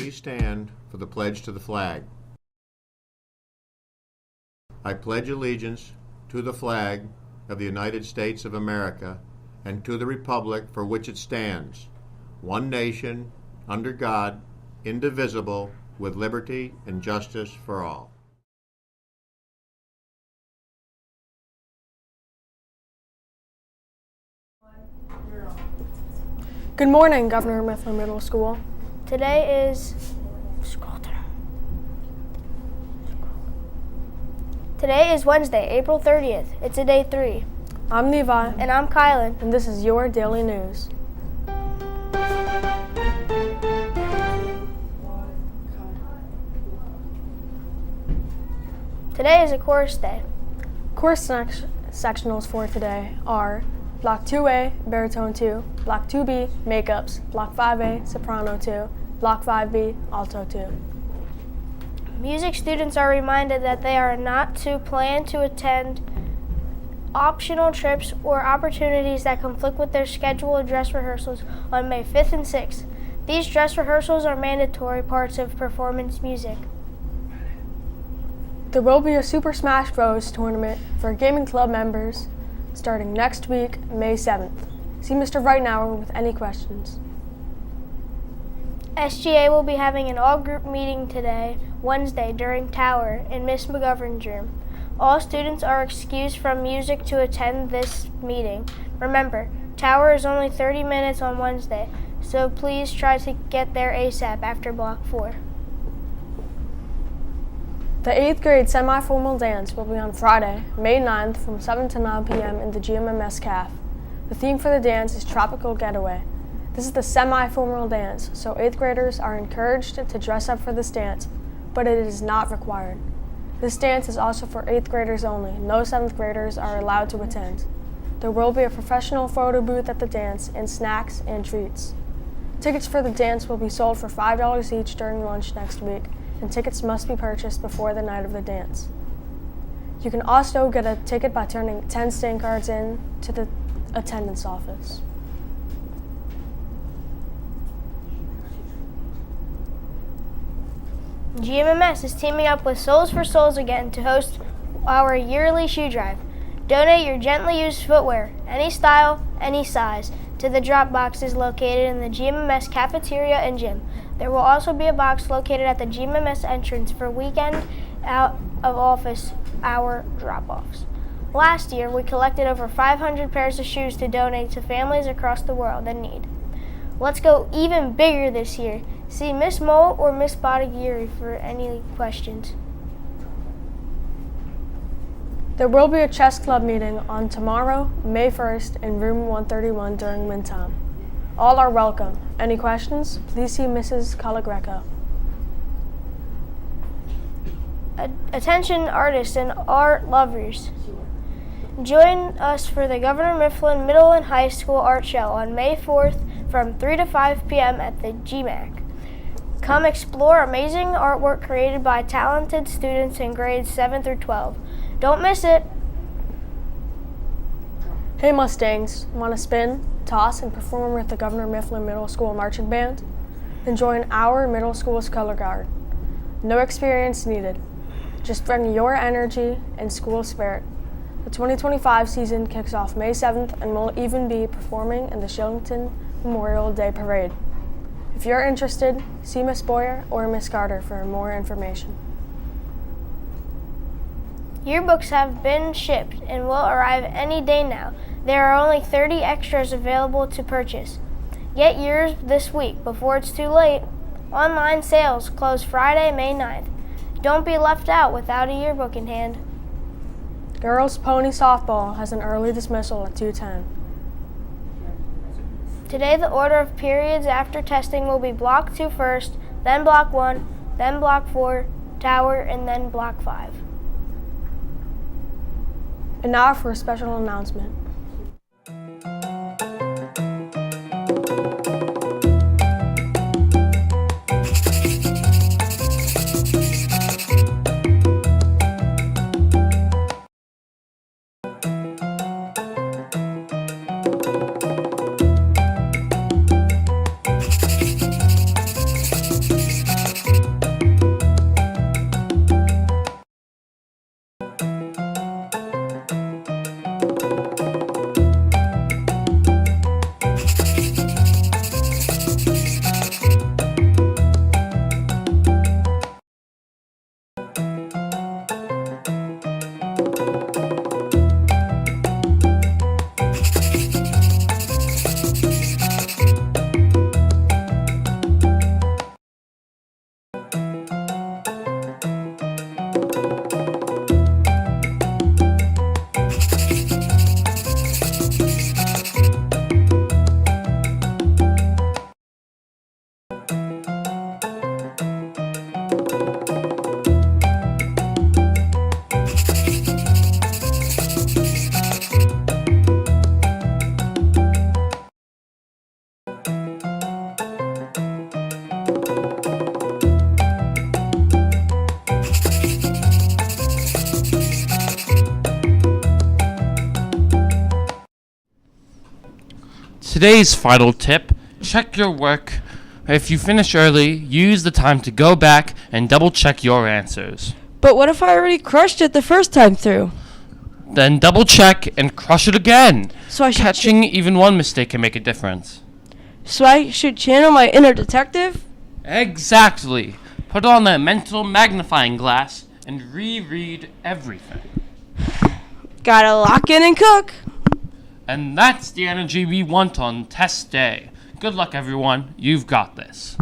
please stand for the pledge to the flag? I pledge allegiance to the flag of the United States of America and to the republic for which it stands, one nation, under God, indivisible, with liberty and justice for all. Good morning, Governor Mifflin Middle School. Today is Wednesday, April 30th. It's a day 3. I'm Levi. And I'm Kylan. And this is your daily news. Today is a chorus day. Chorus sectionals for today are Block 2A, Baritone 2, Block 2B, Makeups, Block 5A, Soprano 2, Block 5B, Alto 2. Music students are reminded that they are not to plan to attend optional trips or opportunities that conflict with their scheduled dress rehearsals on May 5th and 6th. These dress rehearsals are mandatory parts of performance music. There will be a Super Smash Bros. Tournament for gaming club members starting next week, May 7th. See Mr. Rightnour with any questions. SGA will be having an all-group meeting today, Wednesday, during Tower in Miss McGovern's room. All students are excused from music to attend this meeting. Remember, Tower is only 30 minutes on Wednesday, so please try to get there ASAP after Block 4. The 8th grade semi-formal dance will be on Friday, May 9th from 7 to 9 p.m. in the GMMS CAF. The theme for the dance is Tropical Getaway. This is the semi-formal dance, so 8th graders are encouraged to dress up for this dance, but it is not required. This dance is also for 8th graders only. No 7th graders are allowed to attend. There will be a professional photo booth at the dance and snacks and treats. Tickets for the dance will be sold for $5 each during lunch next week, and tickets must be purchased before the night of the dance. You can also get a ticket by turning 10 stand cards in to the attendance office. GMMS is teaming up with Souls for Souls again to host our yearly shoe drive. Donate your gently used footwear, any style, any size, to the drop boxes located in the GMMS cafeteria and gym. There will also be a box located at the GMMS entrance for weekend out of office hour drop-offs. Last year, we collected over 500 pairs of shoes to donate to families across the world in need. Let's go even bigger this year. See Miss Mole or Miss Bodagiri for any questions. There will be a chess club meeting on tomorrow, May 1st, in room 131 during wind time. All are welcome. Any questions? Please see Mrs. Calagreco. Attention artists and art lovers. Join us for the Governor Mifflin Middle and High School Art Show on May 4th from 3 to 5 p.m. at the GMAC. Come explore amazing artwork created by talented students in grades 7 through 12. Don't miss it! Hey Mustangs, want to spin, toss, and perform with the Governor Mifflin Middle School Marching Band? Then join our middle school's color guard. No experience needed. Just bring your energy and school spirit. The 2025 season kicks off May 7th and will even be performing in the Shillington Memorial Day Parade. If you're interested, see Miss Boyer or Miss Carter for more information. Yearbooks have been shipped and will arrive any day now. There are only 30 extras available to purchase. Get yours this week before it's too late. Online sales close Friday, May 9th. Don't be left out without a yearbook in hand. Girls Pony Softball has an early dismissal at 2:10. Today the order of periods after testing will be Block 2 first, then Block 1, then Block 4, Tower, and then Block 5. And now for a special announcement. Today's final tip, check your work. If you finish early, use the time to go back and double check your answers. But what if I already crushed it the first time through? Then double check and crush it again. So I should Catching even one mistake can make a difference. So I should channel my inner detective? Exactly. Put on that mental magnifying glass and reread everything. Gotta lock in and cook. And that's the energy we want on test day. Good luck, everyone. You've got this.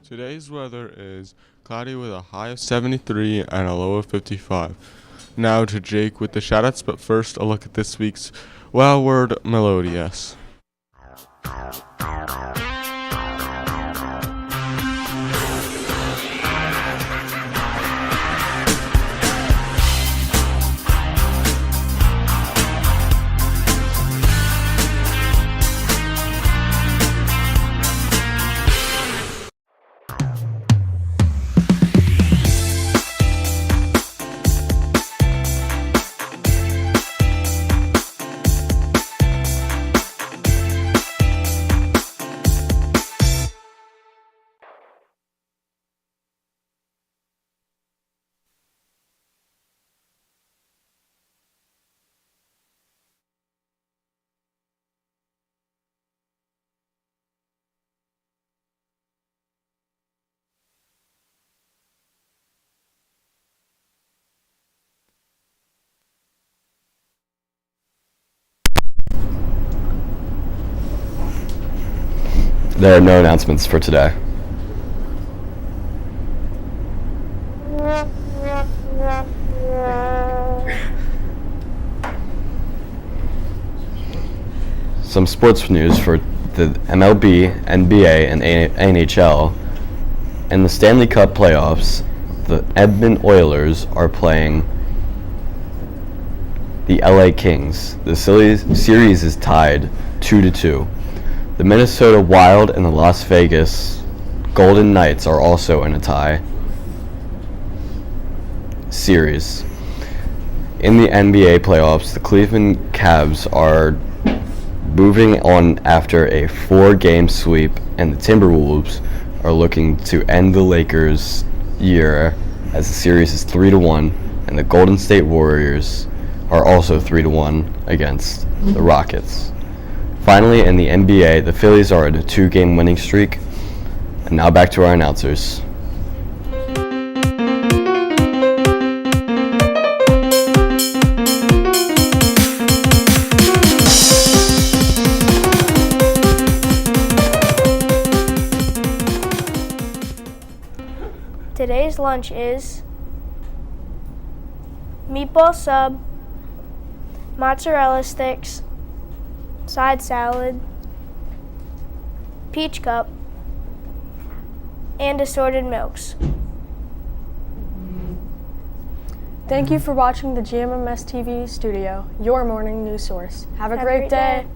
Today's weather is cloudy with a high of 73 and a low of 55. Now to Jake with the shoutouts, but first a look at this week's Wow Word Melodious. There are no announcements for today. Some sports news for the MLB, NBA, and NHL. In the Stanley Cup playoffs, the Edmonton Oilers are playing the LA Kings. The series is tied 2-2. The Minnesota Wild and the Las Vegas Golden Knights are also in a tie series. In the NBA playoffs, the Cleveland Cavs are moving on after a 4-game sweep, and the Timberwolves are looking to end the Lakers' year as the series is 3-1, and the Golden State Warriors are also 3-1 against the Rockets. Finally, in the NBA, the Phillies are at a 2-game winning streak. And now back to our announcers. Today's lunch is meatball sub, mozzarella sticks, side salad, peach cup, and assorted milks. Thank you for watching the GMMS TV studio, your morning news source. Have a great day.